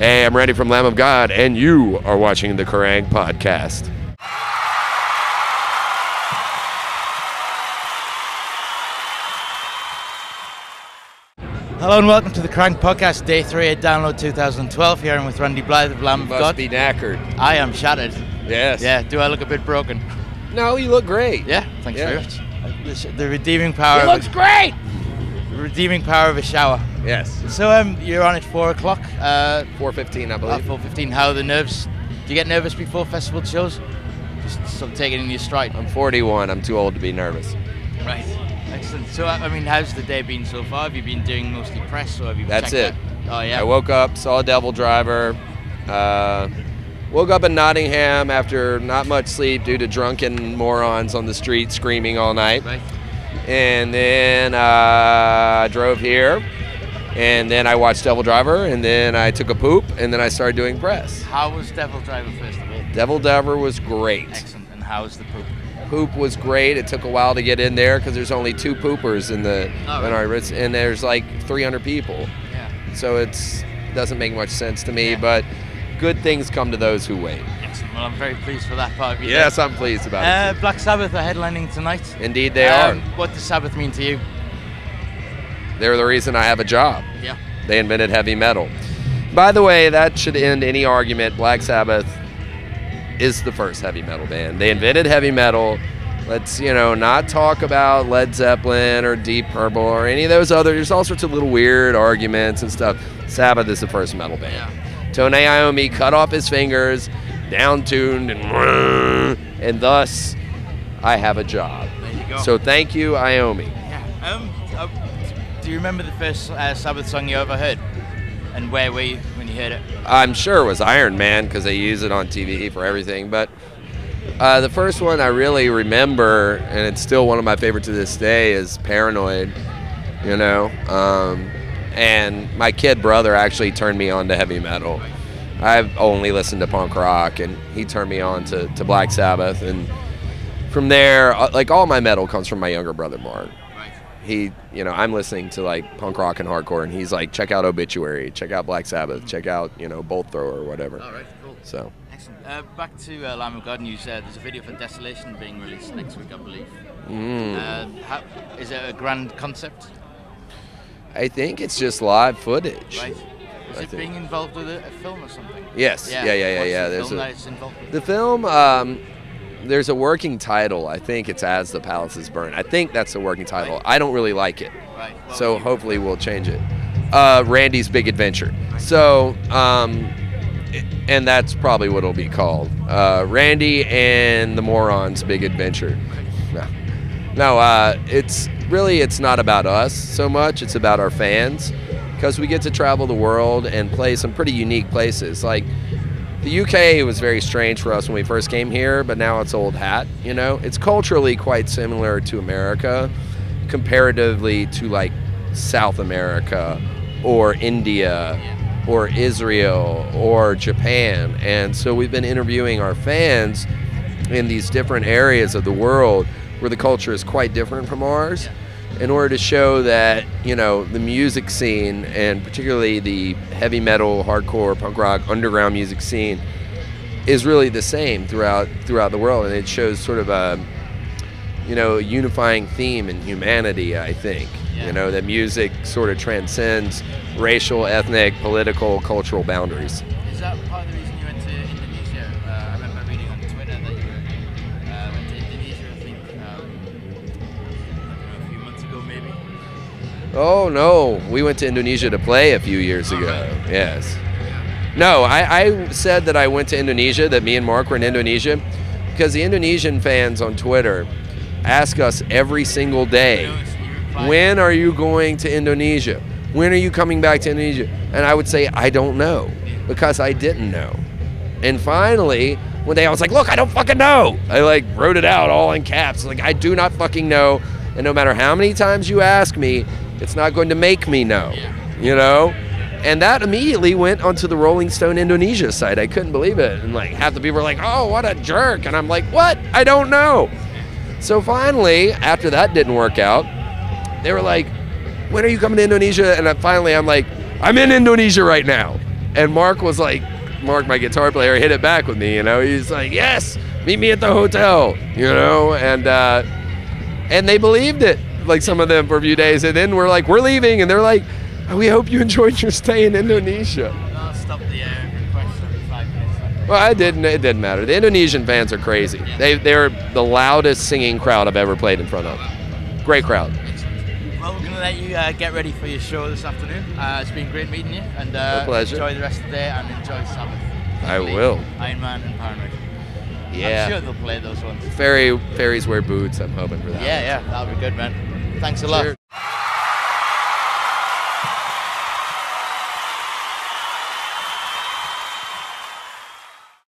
Hey, I'm Randy from Lamb of God, and you are watching the Kerrang podcast. Hello and welcome to the Kerrang podcast, day 3 at Download 2012. Here I'm with Randy Blythe of Lamb of God. Must be knackered. I am shattered. Yes. Yeah, do I look a bit broken? No, you look great. Yeah, thanks very much. The redeeming power. It looks great. The redeeming power of a shower. Yes. So you're on at 4 o'clock. 4:15, I believe. 4:15. How are the nerves? Do you get nervous before festival shows? Just sort of take it in your stride. I'm 41. I'm too old to be nervous. Right. Excellent. So, I mean, how's the day been so far? Have you been doing mostly press, or have you? That's it. Oh yeah. I woke up, saw Devil Driver. Woke up in Nottingham after not much sleep due to drunken morons on the street screaming all night. Right. And then I drove here, and then I watched Devil Driver, and then I took a poop, and then I started doing press. How was Devil Driver first of all? Devil Driver was great. Excellent. And how was the poop? Poop was great. It took a while to get in there because there's only 2 poopers in our and there's like 300 people. Yeah. So it doesn't make much sense to me, yeah. But good things come to those who wait. Excellent. Well, I'm very pleased for that part of you. Yes, I'm pleased about it. Black Sabbath are headlining tonight. Indeed they are. What does Sabbath mean to you? They're the reason I have a job. Yeah. They invented heavy metal. By the way, that should end any argument. Black Sabbath is the first heavy metal band. They invented heavy metal. Let's, not talk about Led Zeppelin or Deep Purple or any of those other. There's all sorts of little weird arguments and stuff. Sabbath is the first metal band. Yeah. Tone Iommi cut off his fingers, down-tuned, and thus I have a job. There you go. So thank you, Iommi. Yeah. Do you remember the first Sabbath song you ever heard? And where were you when you heard it? I'm sure it was Iron Man because they use it on TV for everything. But the first one I really remember, and it's still one of my favorites to this day, is Paranoid. And my kid brother actually turned me on to heavy metal. I've only listened to punk rock, and he turned me on to Black Sabbath. And from there, like all my metal comes from my younger brother, Mark. I'm listening to like punk rock and hardcore, and he's like, check out Obituary, check out Black Sabbath, check out, Bolt Thrower or whatever. All right, cool. So. Excellent. Back to Lamb of God news. There's a video for Desolation being released next week, I believe. Is it a grand concept? I think it's just live footage. Right. Is it being involved with a film or something? Yes. Yeah. There's film that it's involved with? The film, there's a working title. I think it's As the Palaces Burn. I think that's the working title. Right. I don't really like it. Right. Well, so hopefully we'll change it. Randy's Big Adventure. Right. So, and that's probably what it'll be called. Randy and the Morons' Big Adventure. No, it's not about us so much. It's about our fans, because we get to travel the world and play some pretty unique places. Like the UK was very strange for us when we first came here, but now it's old hat. It's culturally quite similar to America, comparatively to like South America or India or Israel or Japan. And so we've been interviewing our fans in these different areas of the world where the culture is quite different from ours, in order to show that, the music scene, and particularly the heavy metal, hardcore, punk rock, underground music scene, is really the same throughout the world. And it shows sort of a, unifying theme in humanity, I think. That music sort of transcends racial, ethnic, political, cultural boundaries. Is that part of the reason you went to Indonesia? I remember reading on Twitter that you went to Indonesia, I think, a few months ago maybe. Oh no, we went to Indonesia to play a few years ago. Right. Yes. No, I said that I went to Indonesia, that me and Mark were in Indonesia, because the Indonesian fans on Twitter ask us every single day, when are you going to Indonesia? When are you coming back to Indonesia? And I would say, I don't know, because I didn't know. And finally, one day I was like, look, I don't fucking know. I like wrote it out all in caps. Like, I do not fucking know. And no matter how many times you ask me, it's not going to make me know, And that immediately went onto the Rolling Stone Indonesia site. I couldn't believe it. And like half the people were like, oh, what a jerk. And I'm like, what? I don't know. So finally, after that didn't work out, they were like, when are you coming to Indonesia? And finally I'm like, I'm in Indonesia right now. And Mark, my guitar player, hit it back with me. You know, he's like, "Yes, meet me at the hotel." You know, and they believed it. Like some of them for a few days, and then we're like, "We're leaving," and they're like, "We hope you enjoyed your stay in Indonesia." I'll stop the request every 5 minutes. Well, it didn't matter. The Indonesian fans are crazy. They're the loudest singing crowd I've ever played in front of. Great crowd. Well, we're going to let you get ready for your show this afternoon. It's been great meeting you, and pleasure. Enjoy the rest of the day and enjoy Sabbath. I will. Iron Man and Paranoid. Yeah. I'm sure they'll play those ones. Fairies wear boots. I'm hoping for that. Yeah, that'll be good, man. Thanks a lot. Sure.